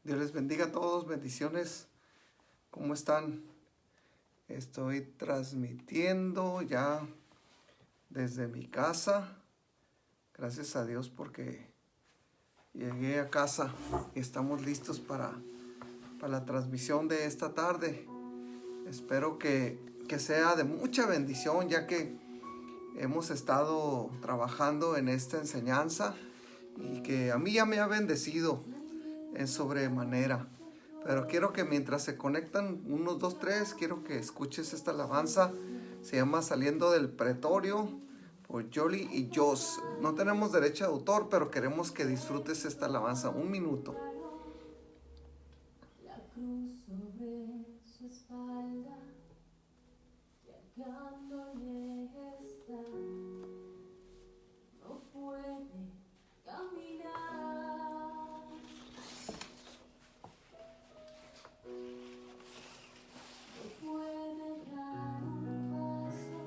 Dios les bendiga a todos, bendiciones. ¿Cómo están? Estoy transmitiendo ya desde mi casa. Gracias a Dios porque llegué a casa y estamos listos para la transmisión de esta tarde. Espero que sea de mucha bendición, ya que hemos estado trabajando en esta enseñanza y que a mí ya me ha bendecido en sobremanera. Pero quiero que mientras se conectan unos, dos, tres, quiero que escuches esta alabanza. Se llama Saliendo del Pretorio por Jolie y Joss. No tenemos derecho de autor, pero queremos que disfrutes esta alabanza. Un minuto. La cruz sobre su espalda, cargándole está, no puede caminar, no puede dar un paso,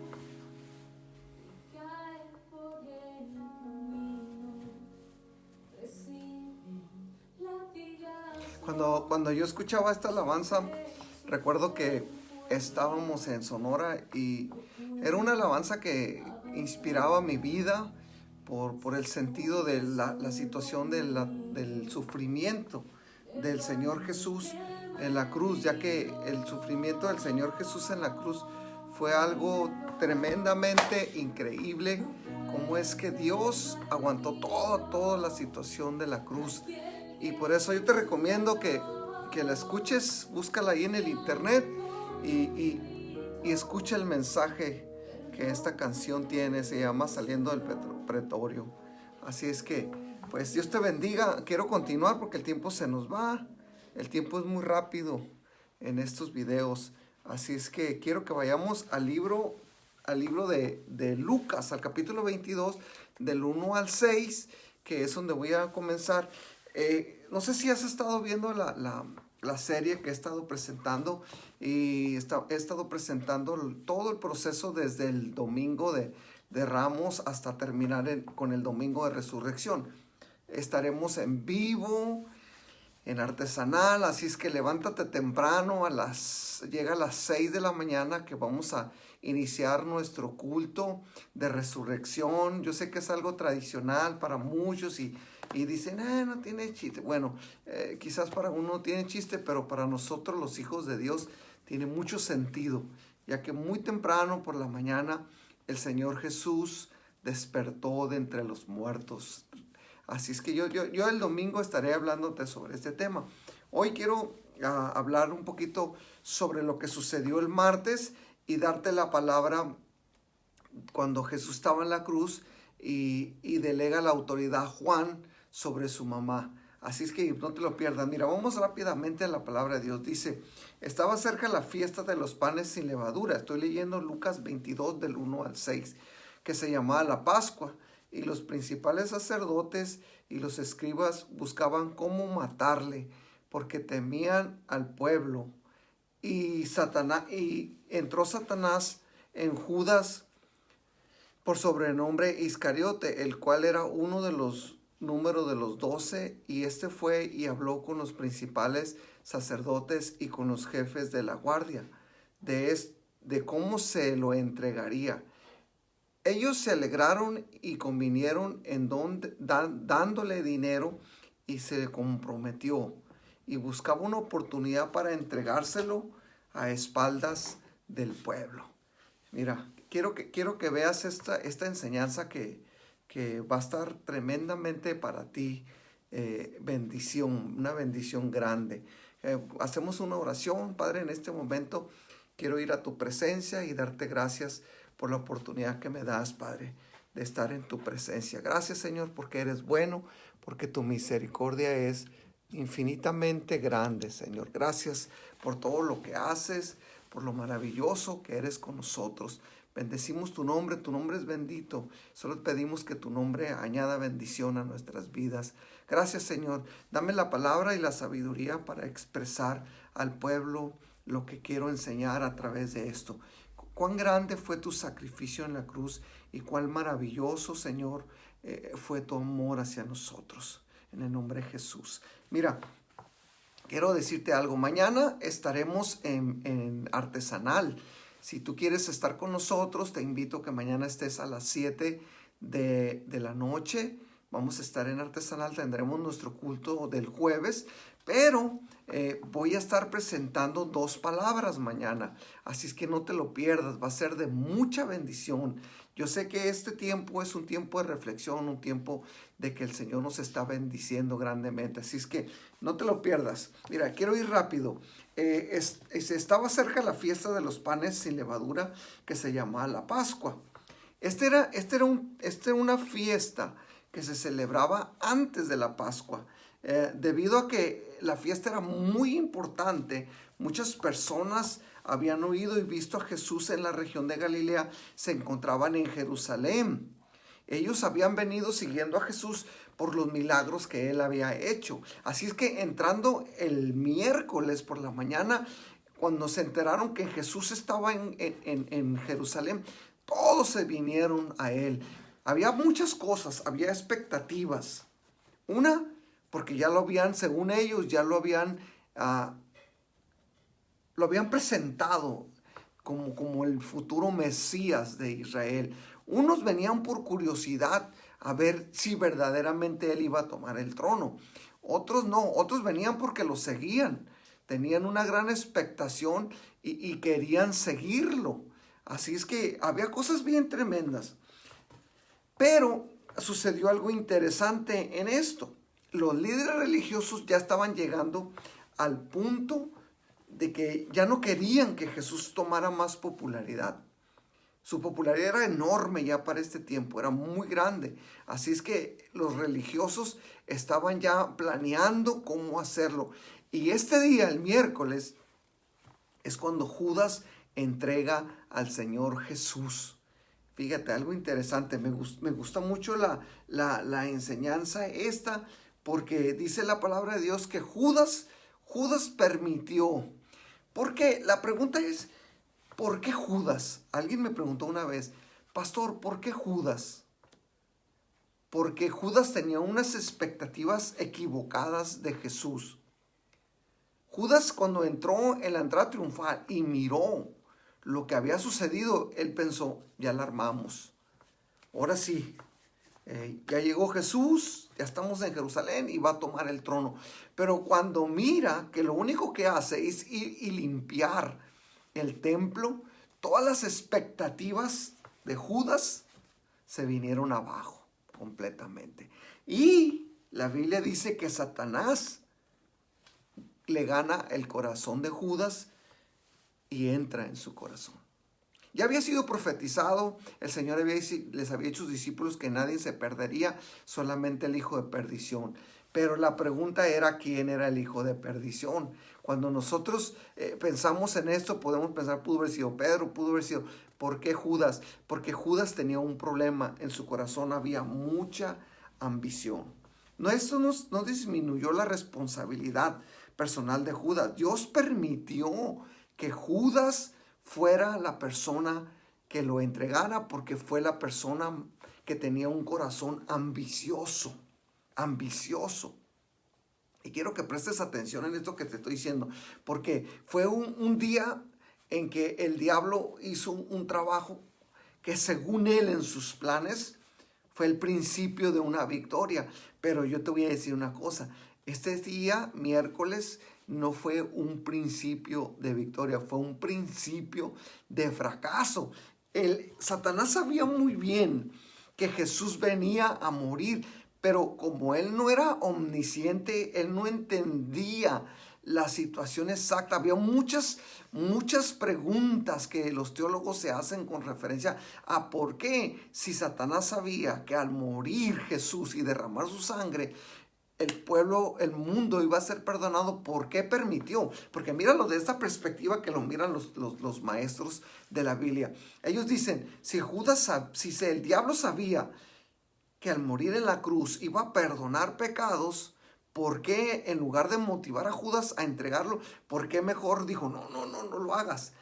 cae por el camino, recibe latigazos. Cuando yo escuchaba esta alabanza, recuerdo que estábamos en Sonora y era una alabanza que inspiraba mi vida por el sentido de la situación del sufrimiento del Señor Jesús en la cruz, ya que el sufrimiento del Señor Jesús en la cruz fue algo tremendamente increíble. Cómo es que Dios aguantó toda la situación de la cruz. Y por eso yo te recomiendo que la escuches, búscala ahí en el internet y escucha el mensaje que esta canción tiene. Se llama Saliendo del Pretorio. Así es que, pues Dios te bendiga. Quiero continuar porque el tiempo se nos va. El tiempo es muy rápido en estos videos. Así es que quiero que vayamos al libro de Lucas, al capítulo 22, del 1 al 6, que es donde voy a comenzar. No sé si has estado viendo la serie que he estado presentando, y he estado presentando todo el proceso desde el domingo de Ramos hasta terminar con el domingo de Resurrección. Estaremos en vivo, en Artesanal, así es que levántate temprano, llega a las 6 de la mañana que vamos a iniciar nuestro culto de resurrección. Yo sé que es algo tradicional para muchos y dicen, no tiene chiste. Bueno, quizás para uno tiene chiste, pero para nosotros los hijos de Dios tiene mucho sentido, ya que muy temprano por la mañana el Señor Jesús despertó de entre los muertos. Así es que yo el domingo estaré hablándote sobre este tema. Hoy quiero hablar un poquito sobre lo que sucedió el martes y darte la palabra cuando Jesús estaba en la cruz y delega la autoridad a Juan sobre su mamá. Así es que no te lo pierdas. Mira, vamos rápidamente a la palabra de Dios. Dice, estaba cerca la fiesta de los panes sin levadura. Estoy leyendo Lucas 22 del 1 al 6, que se llamaba la Pascua. Y los principales sacerdotes y los escribas buscaban cómo matarle, porque temían al pueblo. Y entró Satanás en Judas, por sobrenombre Iscariote, el cual era uno de los números de los 12, y este fue y habló con los principales sacerdotes y con los jefes de la guardia de cómo se lo entregaría. Ellos se alegraron y convinieron en dándole dinero, y se comprometió y buscaba una oportunidad para entregárselo a espaldas del pueblo. Mira, quiero que veas esta enseñanza que va a estar tremendamente para ti. Bendición, una bendición grande. Hacemos una oración. Padre, en este momento quiero ir a tu presencia y darte gracias por la oportunidad que me das, Padre, de estar en tu presencia. Gracias, Señor, porque eres bueno, porque tu misericordia es infinitamente grande, Señor. Gracias por todo lo que haces, por lo maravilloso que eres con nosotros. Bendecimos tu nombre es bendito. Solo pedimos que tu nombre añada bendición a nuestras vidas. Gracias, Señor. Dame la palabra y la sabiduría para expresar al pueblo lo que quiero enseñar a través de esto. Cuán grande fue tu sacrificio en la cruz y cuán maravilloso, Señor, fue tu amor hacia nosotros. En el nombre de Jesús. Mira, quiero decirte algo. Mañana estaremos en Artesanal. Si tú quieres estar con nosotros, te invito a que mañana estés a las 7 de la noche. Vamos a estar en Artesanal, tendremos nuestro culto del jueves, pero voy a estar presentando 2 palabras mañana. Así es que no te lo pierdas, va a ser de mucha bendición. Yo sé que este tiempo es un tiempo de reflexión, un tiempo de que el Señor nos está bendiciendo grandemente. Así es que no te lo pierdas. Mira, quiero ir rápido. Estaba cerca la fiesta de los panes sin levadura que se llamaba la Pascua. Esta era una fiesta que se celebraba antes de la Pascua. Debido a que la fiesta era muy importante, muchas personas habían oído y visto a Jesús en la región de Galilea, se encontraban en Jerusalén. Ellos habían venido siguiendo a Jesús por los milagros que él había hecho. Así es que entrando el miércoles por la mañana, cuando se enteraron que Jesús estaba en Jerusalén, todos se vinieron a él. Había muchas cosas, había expectativas. Una, porque ya lo habían, según ellos, ya lo habían presentado como el futuro Mesías de Israel. Unos venían por curiosidad a ver si verdaderamente él iba a tomar el trono. Otros no, otros venían porque lo seguían. Tenían una gran expectación y querían seguirlo. Así es que había cosas bien tremendas. Pero sucedió algo interesante en esto. Los líderes religiosos ya estaban llegando al punto de que ya no querían que Jesús tomara más popularidad. Su popularidad era enorme ya para este tiempo, era muy grande. Así es que los religiosos estaban ya planeando cómo hacerlo. Y este día, el miércoles, es cuando Judas entrega al Señor Jesús. Fíjate, algo interesante, me gusta mucho la enseñanza esta, porque dice la palabra de Dios que Judas permitió. Porque la pregunta es, ¿por qué Judas? Alguien me preguntó una vez, pastor, ¿por qué Judas? Porque Judas tenía unas expectativas equivocadas de Jesús. Judas, cuando entró en la entrada triunfal y miró lo que había sucedido, él pensó, ya la armamos. Ahora sí, ya llegó Jesús, ya estamos en Jerusalén y va a tomar el trono. Pero cuando mira que lo único que hace es ir y limpiar el templo, todas las expectativas de Judas se vinieron abajo completamente. Y la Biblia dice que Satanás le gana el corazón de Judas y entra en su corazón. Ya había sido profetizado, el Señor les había dicho a sus discípulos que nadie se perdería, solamente el hijo de perdición. Pero la pregunta era, ¿quién era el hijo de perdición? Cuando nosotros pensamos en esto, podemos pensar, pudo haber sido Pedro, pudo haber sido, ¿por qué Judas? Porque Judas tenía un problema, en su corazón había mucha ambición. No, esto no disminuyó la responsabilidad personal de Judas. Dios permitió que Judas fuera la persona que lo entregara, porque fue la persona que tenía un corazón ambicioso. Y quiero que prestes atención en esto que te estoy diciendo, porque fue un día en que el diablo hizo un trabajo que, según él, en sus planes, fue el principio de una victoria. Pero yo te voy a decir una cosa, este día, miércoles, no fue un principio de victoria, fue un principio de fracaso. Satanás sabía muy bien que Jesús venía a morir, pero como él no era omnisciente, él no entendía la situación exacta. Había muchas preguntas que los teólogos se hacen con referencia a por qué, si Satanás sabía que al morir Jesús y derramar su sangre, el pueblo, el mundo iba a ser perdonado, ¿por qué permitió? Porque míralo de esta perspectiva que lo miran los maestros de la Biblia. Ellos dicen, si el diablo sabía que al morir en la cruz iba a perdonar pecados, ¿por qué en lugar de motivar a Judas a entregarlo, por qué mejor dijo, no lo hagas?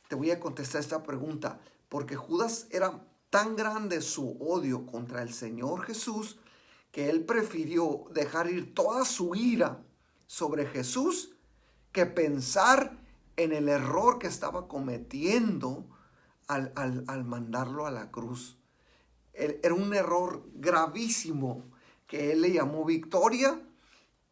Te voy a contestar esta pregunta. Porque Judas era tan grande su odio contra el Señor Jesús, que él prefirió dejar ir toda su ira, sobre Jesús que pensar en el error que estaba cometiendo al mandarlo a la cruz. Era un error gravísimo que él le llamó victoria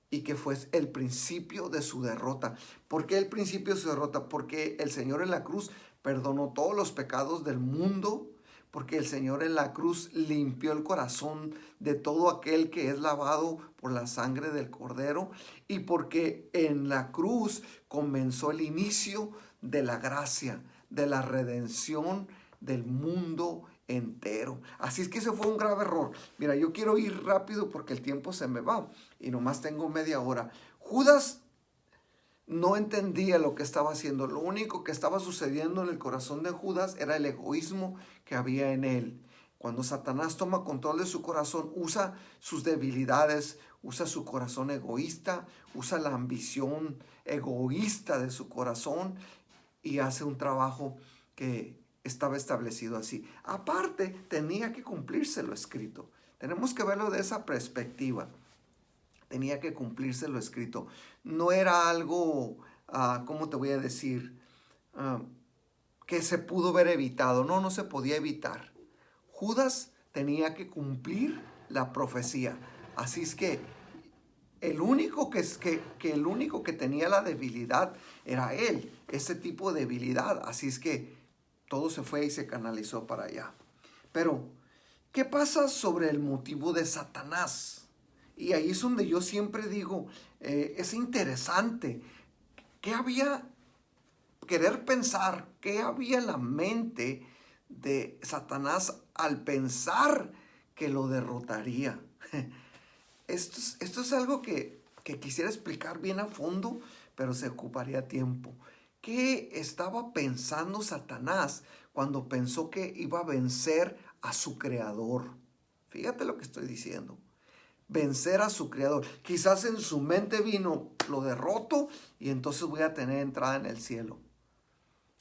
y que fue el principio de su derrota. ¿Por qué el principio de su derrota? Porque el Señor en la cruz perdonó todos los pecados del mundo, porque el Señor en la cruz limpió el corazón de todo aquel que es lavado por la sangre del Cordero, y porque en la cruz comenzó el inicio de la gracia, de la redención del mundo entero. Así es que ese fue un grave error. Mira, yo quiero ir rápido porque el tiempo se me va y nomás tengo media hora. Judas no entendía lo que estaba haciendo. Lo único que estaba sucediendo en el corazón de Judas era el egoísmo que había en él. Cuando Satanás toma control de su corazón, usa sus debilidades, usa su corazón egoísta, usa la ambición egoísta de su corazón y hace un trabajo que estaba establecido así. Aparte, tenía que cumplirse lo escrito. Tenemos que verlo de esa perspectiva. Tenía que cumplirse lo escrito. No era algo, ¿cómo te voy a decir? Que se pudo haber evitado. No, no se podía evitar. Judas tenía que cumplir la profecía. Así es que el único el único que tenía la debilidad era él. Ese tipo de debilidad. Así es que todo se fue y se canalizó para allá. Pero, ¿qué pasa sobre el motivo de Satanás? Y ahí es donde yo siempre digo, es interesante. ¿Qué había, querer pensar, qué había en la mente de Satanás al pensar que lo derrotaría? Esto es algo que quisiera explicar bien a fondo, pero se ocuparía tiempo. ¿Qué estaba pensando Satanás cuando pensó que iba a vencer a su creador? Fíjate lo que estoy diciendo. Vencer a su creador. Quizás en su mente vino, lo derroto y entonces voy a tener entrada en el cielo.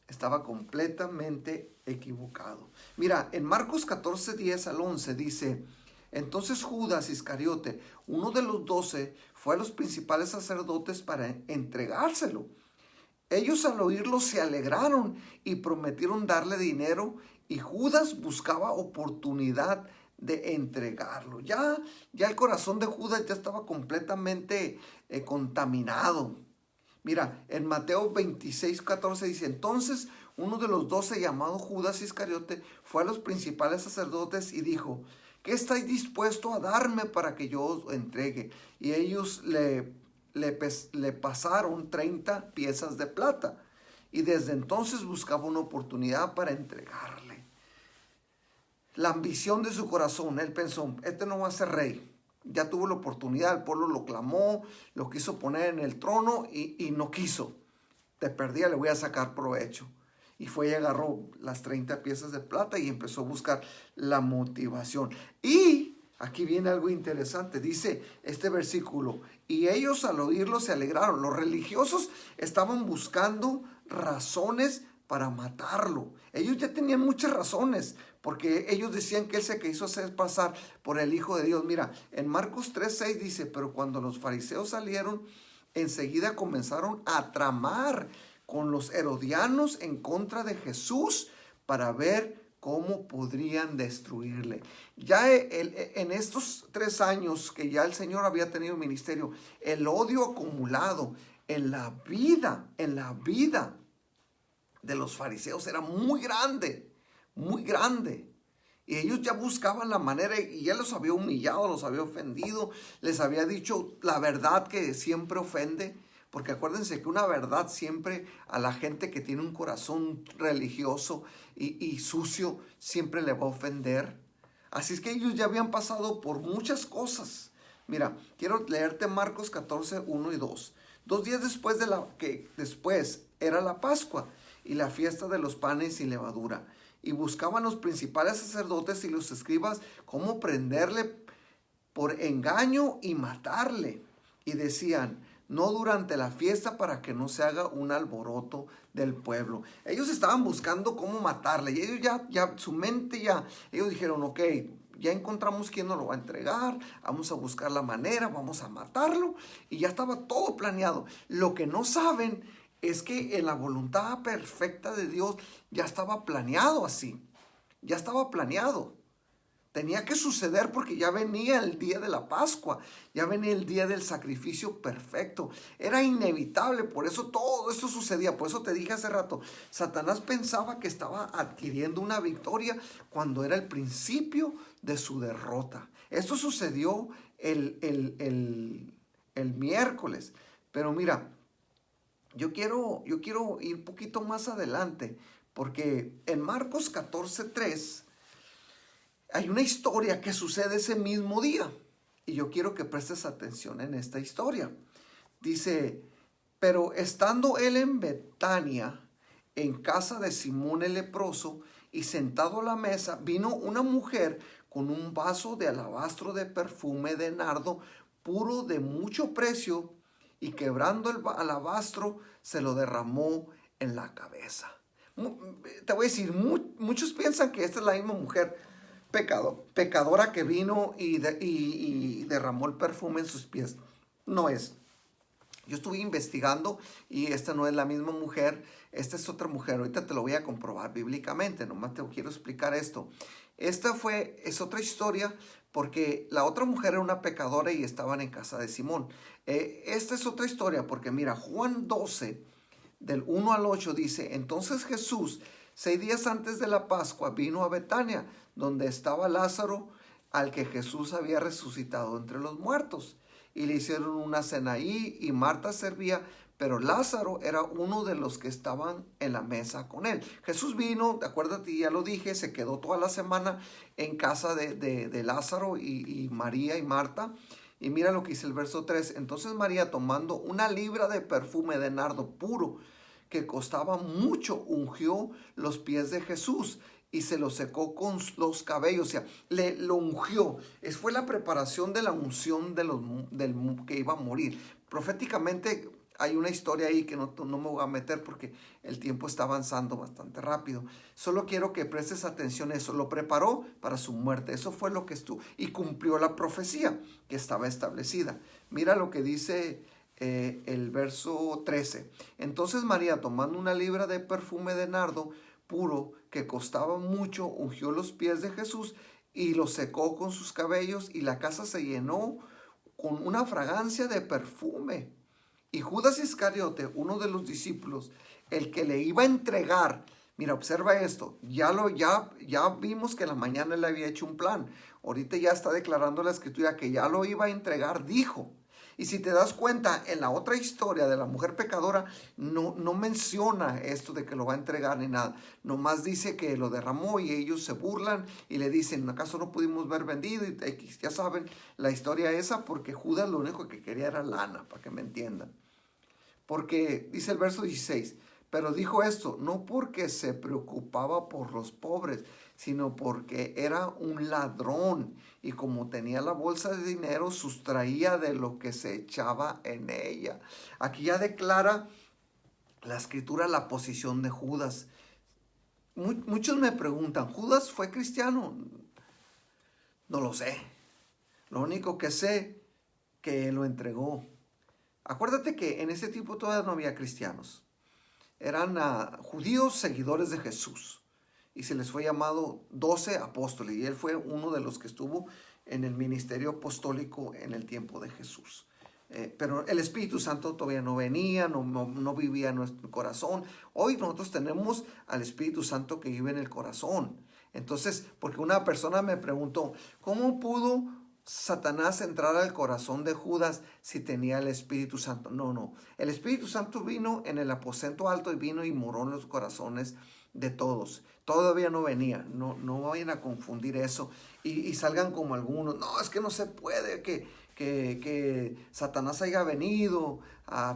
Estaba completamente equivocado. Mira, en Marcos 14, 10 al 11 dice: entonces Judas Iscariote, uno de los 12, fue a los principales sacerdotes para entregárselo. Ellos al oírlo se alegraron y prometieron darle dinero, y Judas buscaba oportunidad de entregarlo. Ya el corazón de Judas ya estaba completamente contaminado. Mira, en Mateo 26, 14 dice: entonces uno de los 12, llamado Judas Iscariote, fue a los principales sacerdotes y dijo: ¿qué estáis dispuesto a darme para que yo os entregue? Y ellos le pasaron 30 piezas de plata. Y desde entonces buscaba una oportunidad para entregarle. La ambición de su corazón, él pensó: este no va a ser rey. Ya tuvo la oportunidad, el pueblo lo clamó, lo quiso poner en el trono y no quiso. De perdida le voy a sacar provecho. Y fue y agarró las 30 piezas de plata y empezó a buscar la motivación. Y aquí viene algo interesante. Dice este versículo: y ellos al oírlo se alegraron. Los religiosos estaban buscando razones para matarlo. Ellos ya tenían muchas razones, porque ellos decían que él se quiso hacer pasar por el Hijo de Dios. Mira, en Marcos 3:6 dice: pero cuando los fariseos salieron, enseguida comenzaron a tramar con los herodianos en contra de Jesús para ver cómo podrían destruirle. Ya en estos 3 años que ya el Señor había tenido ministerio, el odio acumulado en la vida de los fariseos era muy grande, muy grande. Y ellos ya buscaban la manera, y ya los había humillado, los había ofendido, les había dicho la verdad que siempre ofende. Porque acuérdense que una verdad siempre, a la gente que tiene un corazón religioso y sucio, siempre le va a ofender. Así es que ellos ya habían pasado por muchas cosas. Mira, quiero leerte Marcos 14, 1 y 2. 2 días después después era la Pascua y la fiesta de los panes sin levadura. Y buscaban los principales sacerdotes y los escribas cómo prenderle por engaño y matarle. Y decían: no durante la fiesta, para que no se haga un alboroto del pueblo. Ellos estaban buscando cómo matarle. Y ellos ya su mente ellos dijeron: ok, ya encontramos quién nos lo va a entregar, vamos a buscar la manera, vamos a matarlo, y ya estaba todo planeado. Lo que no saben es que en la voluntad perfecta de Dios ya estaba planeado así, ya estaba planeado. Tenía que suceder porque ya venía el día de la Pascua, ya venía el día del sacrificio perfecto. Era inevitable, por eso todo esto sucedía. Por eso te dije hace rato, Satanás pensaba que estaba adquiriendo una victoria cuando era el principio de su derrota. Esto sucedió el miércoles. Pero mira, yo quiero ir un poquito más adelante, porque en Marcos 14:3 hay una historia que sucede ese mismo día, y yo quiero que prestes atención en esta historia. Dice, pero estando él en Betania, en casa de Simón el leproso, y sentado a la mesa, vino una mujer con un vaso de alabastro de perfume de nardo puro de mucho precio, y quebrando el alabastro se lo derramó en la cabeza. Te voy a decir, muchos piensan que esta es la misma mujer pecadora que vino y derramó el perfume en sus pies. No es. Yo estuve investigando y esta no es la misma mujer, esta es otra mujer. Ahorita te lo voy a comprobar bíblicamente, nomás te quiero explicar esto. Esta es otra historia, porque la otra mujer era una pecadora y estaban en casa de Simón. Esta es otra historia, porque mira, Juan 12, del 1 al 8 dice, entonces Jesús, 6 días antes de la Pascua, vino a Betania, donde estaba Lázaro, al que Jesús había resucitado entre los muertos. Y le hicieron una cena ahí, y Marta servía, pero Lázaro era uno de los que estaban en la mesa con él. Jesús vino, acuérdate, ya lo dije, se quedó toda la semana en casa de Lázaro y María y Marta. Y mira lo que dice el verso 3. Entonces María, tomando una libra de perfume de nardo puro, que costaba mucho, ungió los pies de Jesús y se lo secó con los cabellos. O sea, lo ungió. Fue la preparación de la unción del que iba a morir. Proféticamente hay una historia ahí que no me voy a meter porque el tiempo está avanzando bastante rápido. Solo quiero que prestes atención a eso. Lo preparó para su muerte. Eso fue lo que estuvo. Y cumplió la profecía que estaba establecida. Mira lo que dice el verso 13. Entonces María, tomando una libra de perfume de nardo puro que costaba mucho, ungió los pies de Jesús y los secó con sus cabellos, y la casa se llenó con una fragancia de perfume. Y Judas Iscariote, uno de los discípulos, el que le iba a entregar, mira, observa esto, ya vimos que en la mañana él había hecho un plan, ahorita ya está declarando la escritura que ya lo iba a entregar, dijo. Y si te das cuenta, en la otra historia de la mujer pecadora, no menciona esto de que lo va a entregar ni nada. Nomás dice que lo derramó y ellos se burlan y le dicen, ¿acaso no pudimos ver vendido? Y ya saben la historia esa, porque Judas lo único que quería era lana, para que me entiendan. Porque dice el verso 16, pero dijo esto, no porque se preocupaba por los pobres, sino porque era un ladrón, y como tenía la bolsa de dinero, sustraía de lo que se echaba en ella. Aquí ya declara la escritura la posición de Judas. Muchos me preguntan, ¿Judas fue cristiano? No lo sé. Lo único que sé, que lo entregó. Acuérdate que en ese tiempo todavía no había cristianos. Eran judíos seguidores de Jesús. Y se les fue llamado 12 apóstoles. Y él fue uno de los que estuvo en el ministerio apostólico en el tiempo de Jesús. Pero el Espíritu Santo todavía no venía, no vivía en nuestro corazón. Hoy nosotros tenemos al Espíritu Santo que vive en el corazón. Entonces, porque una persona me preguntó, ¿cómo pudo Satanás entrar al corazón de Judas si tenía el Espíritu Santo? No. El Espíritu Santo vino en el aposento alto y vino y moró en los corazones de todos. Todavía no venía. No vayan a confundir eso y salgan como algunos. No, es que no se puede que Satanás haya venido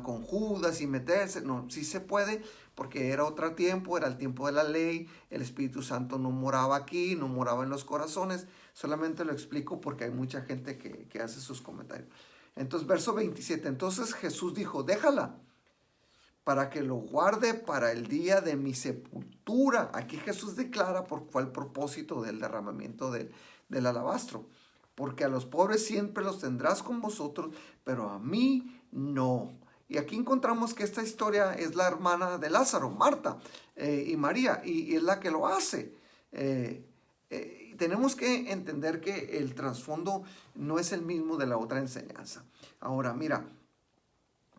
con Judas y meterse. No, sí se puede, porque era otro tiempo, era el tiempo de la ley. El Espíritu Santo no moraba aquí, no moraba en los corazones. Solamente lo explico porque hay mucha gente que hace sus comentarios. Entonces, verso 27. Entonces Jesús dijo, déjala, para que lo guarde para el día de mi sepultura. Aquí Jesús declara por cuál propósito del derramamiento del del alabastro. Porque a los pobres siempre los tendrás con vosotros, pero a mí no. Y aquí encontramos que esta historia es la hermana de Lázaro, Marta y María, y es la que lo hace. Tenemos que entender que el trasfondo no es el mismo de la otra enseñanza. Ahora, mira,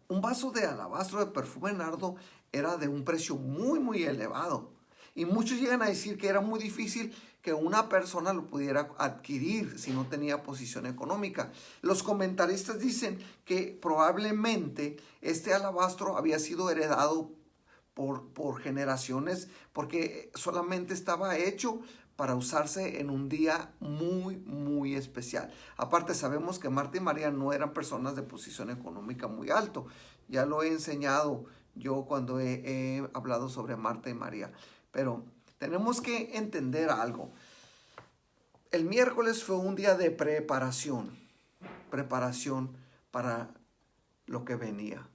un vaso de alabastro de perfume nardo era de un precio muy, muy elevado. Y muchos llegan a decir que era muy difícil que una persona lo pudiera adquirir si no tenía posición económica. Los comentaristas dicen que probablemente este alabastro había sido heredado por generaciones, porque solamente estaba hecho para usarse en un día muy, muy especial. Aparte, sabemos que Marta y María no eran personas de posición económica muy alto. Ya lo he enseñado yo cuando he hablado sobre Marta y María. Pero tenemos que entender algo. El miércoles fue un día de preparación para lo que venía.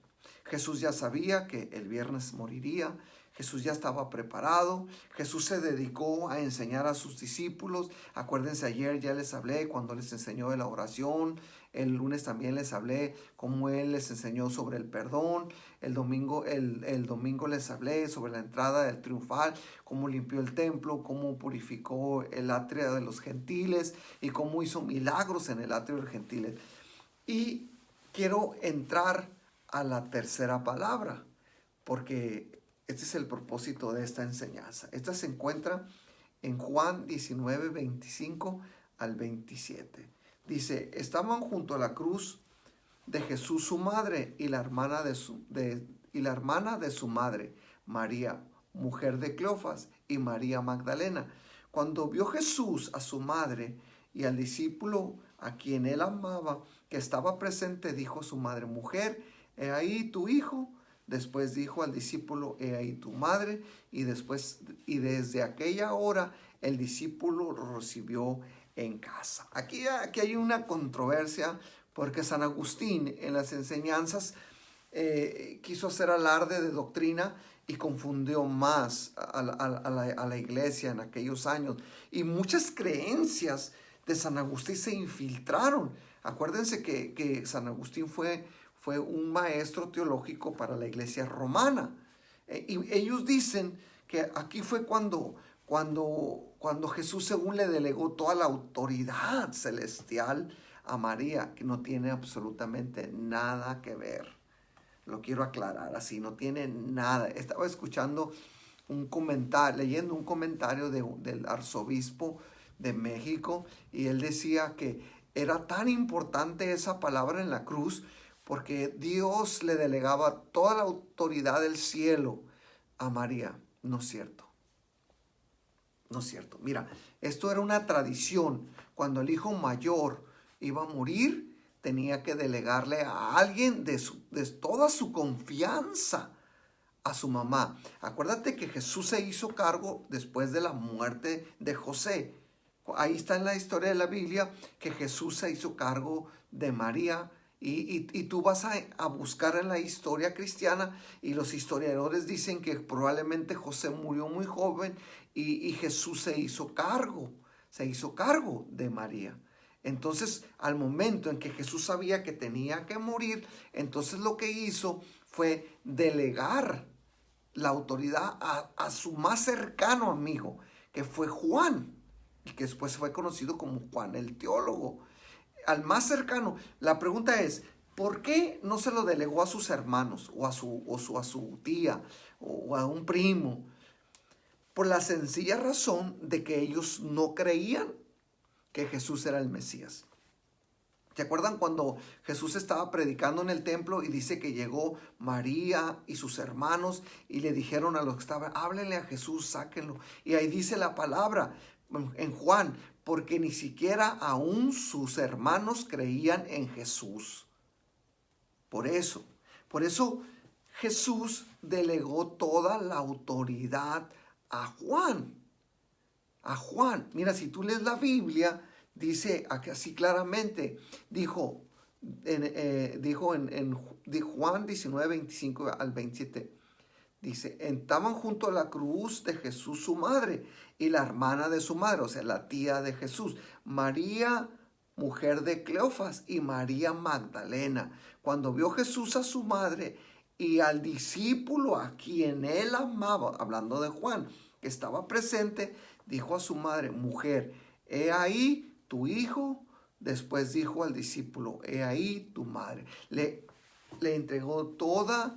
Jesús ya sabía que el viernes moriría. Jesús ya estaba preparado. Jesús se dedicó a enseñar a sus discípulos. Acuérdense, ayer ya les hablé cuando les enseñó de la oración. El lunes también les hablé cómo Él les enseñó sobre el perdón. El domingo les hablé sobre la entrada del triunfal, cómo limpió el templo, cómo purificó el atrio de los gentiles y cómo hizo milagros en el atrio de los gentiles. Y quiero entrar a la tercera palabra, porque este es el propósito de esta enseñanza. Esta se encuentra en Juan 19, 25 al 27. Dice, estaban junto a la cruz de Jesús su madre y la hermana de su madre, María, mujer de Cleofas, y María Magdalena. Cuando vio Jesús a su madre y al discípulo a quien él amaba, que estaba presente, dijo a su madre, mujer, he ahí tu hijo. Después dijo al discípulo, he ahí tu madre. Y desde aquella hora el discípulo lo recibió en casa. Aquí hay una controversia porque San Agustín en las enseñanzas quiso hacer alarde de doctrina y confundió más a la iglesia en aquellos años. Y muchas creencias de San Agustín se infiltraron. Acuérdense que San Agustín fue un maestro teológico para la iglesia romana. Y ellos dicen que aquí fue cuando Jesús, según le delegó toda la autoridad celestial a María, que no tiene absolutamente nada que ver. Lo quiero aclarar así, no tiene nada. Estaba escuchando leyendo un comentario del arzobispo de México, y él decía que era tan importante esa palabra en la cruz porque Dios le delegaba toda la autoridad del cielo a María. No es cierto. No es cierto. Mira, esto era una tradición. Cuando el hijo mayor iba a morir, tenía que delegarle a alguien de toda su confianza a su mamá. Acuérdate que Jesús se hizo cargo después de la muerte de José. Ahí está en la historia de la Biblia que Jesús se hizo cargo de María. Y tú vas a buscar en la historia cristiana, y los historiadores dicen que probablemente José murió muy joven y Jesús se hizo cargo de María. Entonces, al momento en que Jesús sabía que tenía que morir, entonces lo que hizo fue delegar la autoridad a su más cercano amigo, que fue Juan, y que después fue conocido como Juan el teólogo. Al más cercano. La pregunta es, ¿por qué no se lo delegó a sus hermanos o a su tía o a un primo? Por la sencilla razón de que ellos no creían que Jesús era el Mesías. ¿Se acuerdan cuando Jesús estaba predicando en el templo y dice que llegó María y sus hermanos y le dijeron a los que estaban, háblenle a Jesús, sáquenlo? Y ahí dice la palabra en Juan, porque ni siquiera aún sus hermanos creían en Jesús. Por eso Jesús delegó toda la autoridad a Juan. A Juan. Mira, si tú lees la Biblia, dice así claramente, dijo en Juan 19, 25 al 27. Dice, estaban junto a la cruz de Jesús su madre y la hermana de su madre, o sea, la tía de Jesús, María, mujer de Cleofas, y María Magdalena. Cuando vio Jesús a su madre y al discípulo a quien él amaba, hablando de Juan, que estaba presente, dijo a su madre, mujer, he ahí tu hijo. Después dijo al discípulo, he ahí tu madre. Le entregó toda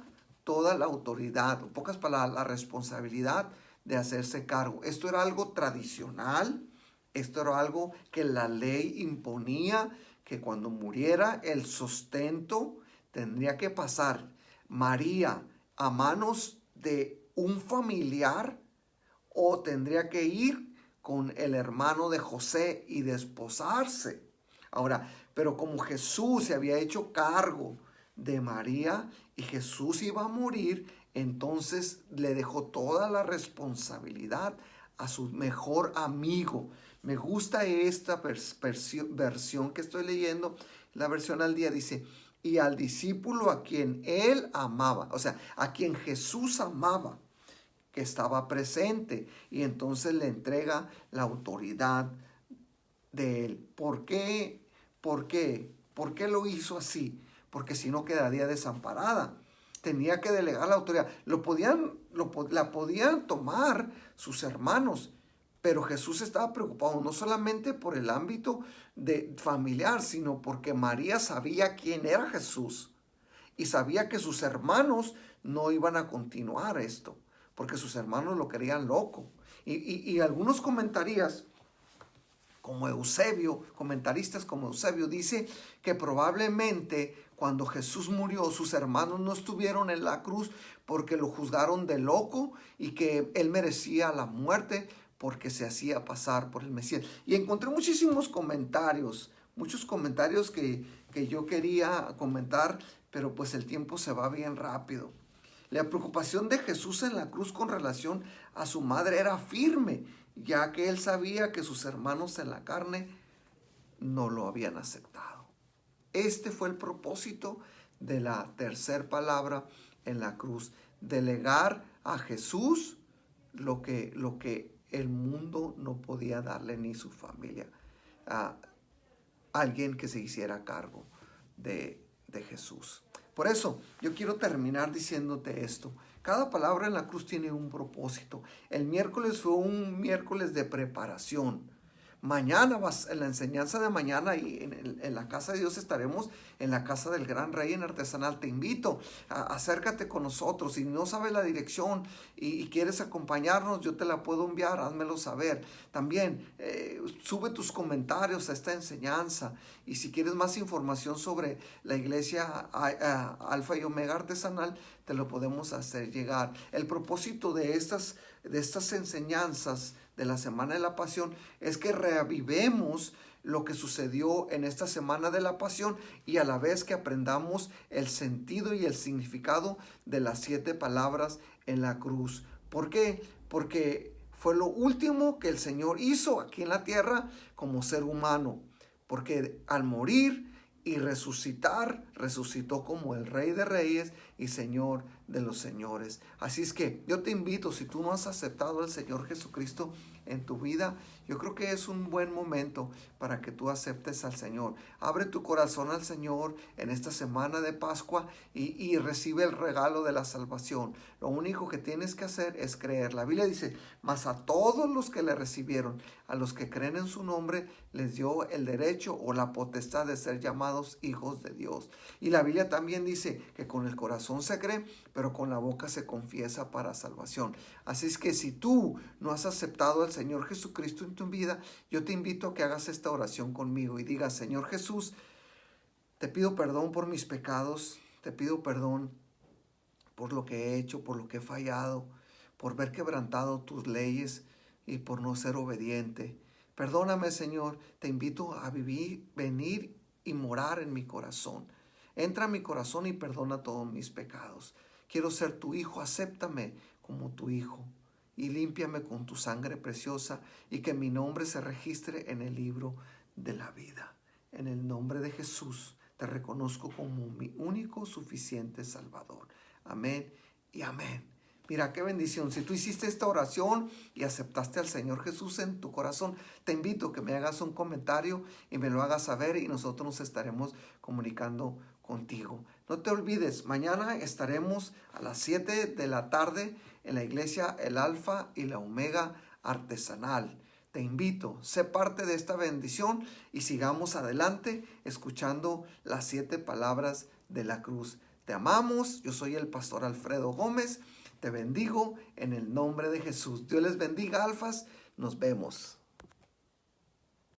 la autoridad, en pocas palabras, la responsabilidad de hacerse cargo. Esto era algo tradicional, esto era algo que la ley imponía, que cuando muriera el sustento tendría que pasar María a manos de un familiar o tendría que ir con el hermano de José y desposarse. Ahora, pero como Jesús se había hecho cargo de María y Jesús iba a morir, entonces le dejó toda la responsabilidad a su mejor amigo. Me gusta esta versión que estoy leyendo, la versión al día dice, y al discípulo a quien él amaba, o sea, a quien Jesús amaba, que estaba presente, y entonces le entrega la autoridad de él. ¿Por qué? ¿Por qué? ¿Por qué lo hizo así? Porque si no quedaría desamparada. Tenía que delegar la autoridad. La podían tomar sus hermanos, pero Jesús estaba preocupado no solamente por el ámbito familiar, sino porque María sabía quién era Jesús y sabía que sus hermanos no iban a continuar esto, porque sus hermanos lo querían loco. Y algunos comentaristas como Eusebio, dice que probablemente cuando Jesús murió, sus hermanos no estuvieron en la cruz porque lo juzgaron de loco y que él merecía la muerte porque se hacía pasar por el Mesías. Y encontré muchos comentarios que yo quería comentar, pero pues el tiempo se va bien rápido. La preocupación de Jesús en la cruz con relación a su madre era firme, ya que él sabía que sus hermanos en la carne no lo habían aceptado. Este fue el propósito de la tercera palabra en la cruz, delegar a Jesús lo que el mundo no podía darle ni su familia, a alguien que se hiciera cargo de Jesús. Por eso yo quiero terminar diciéndote esto. Cada palabra en la cruz tiene un propósito. El miércoles fue un miércoles de preparación. Mañana en la enseñanza de mañana y en la casa de Dios estaremos en la casa del gran rey en Artesanal. Te invito, acércate con nosotros. Si no sabes la dirección y quieres acompañarnos, yo te la puedo enviar, házmelo saber. También sube tus comentarios a esta enseñanza. Y si quieres más información sobre la iglesia Alfa y Omega Artesanal, te lo podemos hacer llegar. El propósito de estas enseñanzas de la Semana de la Pasión es que reavivemos lo que sucedió en esta Semana de la Pasión y a la vez que aprendamos el sentido y el significado de las 7 palabras en la cruz. ¿Por qué? Porque fue lo último que el Señor hizo aquí en la tierra como ser humano. Porque al morir y resucitar, resucitó como el Rey de Reyes y Señor de los Señores. Así es que yo te invito, si tú no has aceptado al Señor Jesucristo en tu vida, yo creo que es un buen momento para que tú aceptes al Señor. Abre tu corazón al Señor en esta semana de Pascua y recibe el regalo de la salvación. Lo único que tienes que hacer es creer. La Biblia dice, mas a todos los que le recibieron, a los que creen en su nombre, les dio el derecho o la potestad de ser llamados hijos de Dios. Y la Biblia también dice que con el corazón se cree, pero con la boca se confiesa para salvación. Así es que si tú no has aceptado al Señor Jesucristo en tu vida, yo te invito a que hagas esta oración conmigo y digas, Señor Jesús, te pido perdón por mis pecados, te pido perdón por lo que he hecho, por lo que he fallado, por haber quebrantado tus leyes y por no ser obediente. Perdóname, Señor, te invito a venir y morar en mi corazón. Entra en mi corazón y perdona todos mis pecados. Quiero ser tu hijo, acéptame como tu hijo y límpiame con tu sangre preciosa y que mi nombre se registre en el libro de la vida. En el nombre de Jesús te reconozco como mi único suficiente Salvador. Amén y amén. Mira qué bendición. Si tú hiciste esta oración y aceptaste al Señor Jesús en tu corazón, te invito a que me hagas un comentario y me lo hagas saber y nosotros nos estaremos comunicando contigo. No te olvides, mañana estaremos a las 7 de la tarde en la iglesia El Alfa y la Omega Artesanal. Te invito, sé parte de esta bendición y sigamos adelante escuchando las 7 palabras de la cruz. Te amamos, yo soy el pastor Alfredo Gómez, te bendigo en el nombre de Jesús. Dios les bendiga, alfas, nos vemos.